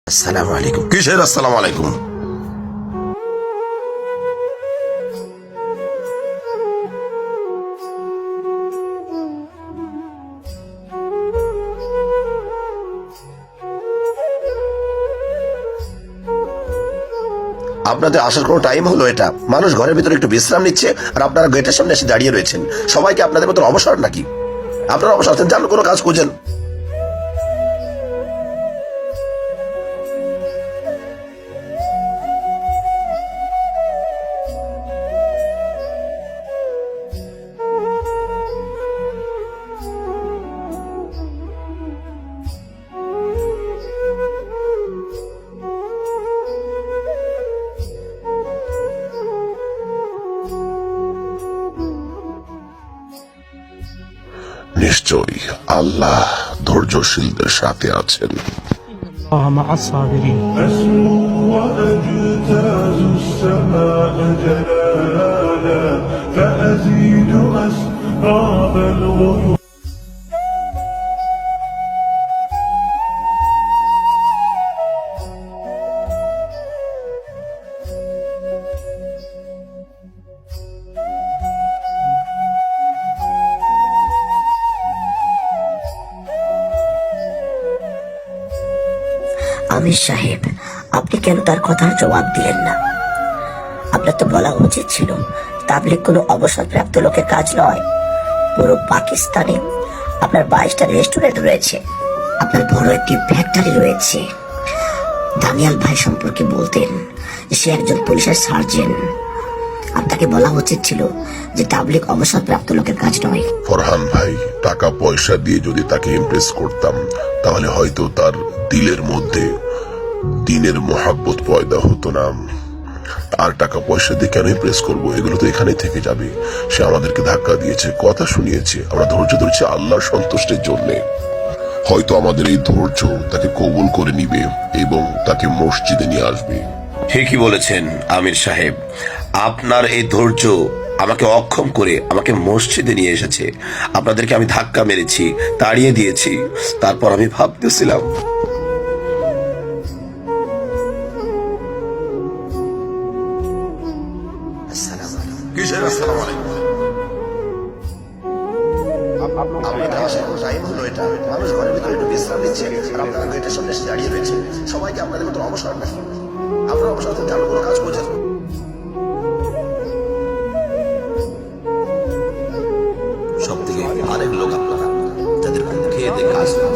আসসালামু আলাইকুম। কিসের আসসালামু আলাইকুম? আপনাদের আসার কোনো টাইম হলো এটা? মানুষ ঘরের ভিতরে একটু বিশ্রাম নিচ্ছে আর আপনারা গেটের সামনে এসে দাঁড়িয়ে রয়েছেন। সবাইকে আপনাদের মতো অবসর নাকি? আপনারা অবসর আছেন, যান কোনো কাজ খুঁজেন। নিশ্চয়ই আল্লাহ ধৈর্যশীলদের সাথে আছেন। الله مع الصابرين. أسمو وأجتاز السماء جلالا فأزيد أسراب الغيوم. আমির সাহেব, আপনি কেন তার কথার জবাব দিলেন না? আপনার তো বলা উচিত ছিল তাবলিগ কোনো অবসরপ্রাপ্ত লোকের কাজ নয়। পুরো পাকিস্তানে আপনার 22টা রেস্টুরেন্ট রয়েছে, আপনার বড় একটি ফ্যাক্টরি রয়েছে। দানিয়াল ভাই সম্পর্কে বলতেন সে একজন পুলিশের সার্জেন্ট। আপনাকে বলা উচিত ছিল যে তাবলিগ অবসরপ্রাপ্ত লোকের কাজ নয়। ফরহান ভাই, টাকা পয়সা দিয়ে যদি তাকে ইমপ্রেস করতাম তাহলে হয়তো তার দিলের মধ্যে দিনের মোহাব্বত পয়দা হতো না। আর টাকা পয়সা দিয়ে কেন ইমপ্রেস করবো? এগুলো তো এখানেই থেকে যাবে। সে আমাদেরকে ধাক্কা দিয়েছে, কথা শুনিয়েছে, আমরা ধৈর্য ধরেছি আল্লাহর সন্তুষ্টির জন্য। হয়তো আমাদের এই ধৈর্য তাকে কবুল করে নিবে এবং তাকে মসজিদে নিয়ে আসবে। ঠিকই বলেছেন আমির সাহেব, আপনার এই ধৈর্য আমাকে অক্ষম করে আমাকে মসজিদে নিয়ে এসেছে। আপনাদেরকে আমি ধাক্কা মেরেছি, তাড়িয়ে দিয়েছি, তারপর আমি ভাবতেছিলাম কিসের আসসালামু আলাইকুম? আপনাদের আসার কোনো টাইম হলো এটা? মানুষ ঘরের ভিতরে একটু বিশ্রাম নিচ্ছে আর আপনারা গেটের সামনে এসে দাঁড়িয়ে রয়েছেন। সবাইকে আপনাদের মতো অবসর নাকি? আপনারা অবসর আছেন, যান কোনো কাজ খুঁজেন। সব থেকে আরেক লোক আপনারা যাদের খুব খেয়ে দিয়ে কাজ নেই।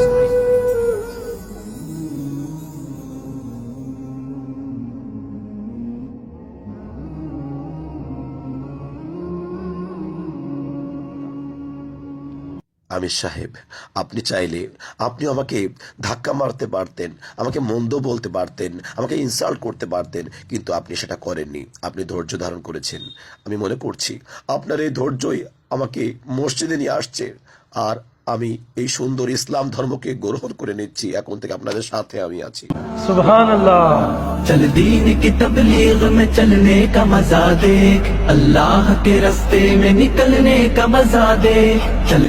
আমির সাহেব, আপনি চাইলে আপনিও আমাকে ধাক্কা মারতে পারতেন, আমাকে মন্দ বলতে পারতেন, আমাকে ইনসাল্ট করতে পারতেন, কিন্তু আপনি সেটা করেননি। আপনি ধৈর্য ধারণ করেছেন। আমি মনে করছি আপনার এই ধৈর্যই আমাকে মসজিদে নিয়ে আসছে, আর আমি এই সুন্দর ইসলাম ধর্মকে গ্রহণ করে নিচ্ছি। এখন থেকে আপনাদের সাথে আমি আছি। सुभान अल्लाह। चल दीन की तबलीग में चलने का मजा देख, अल्लाह के रास्ते में निकलने का मजा देख। चल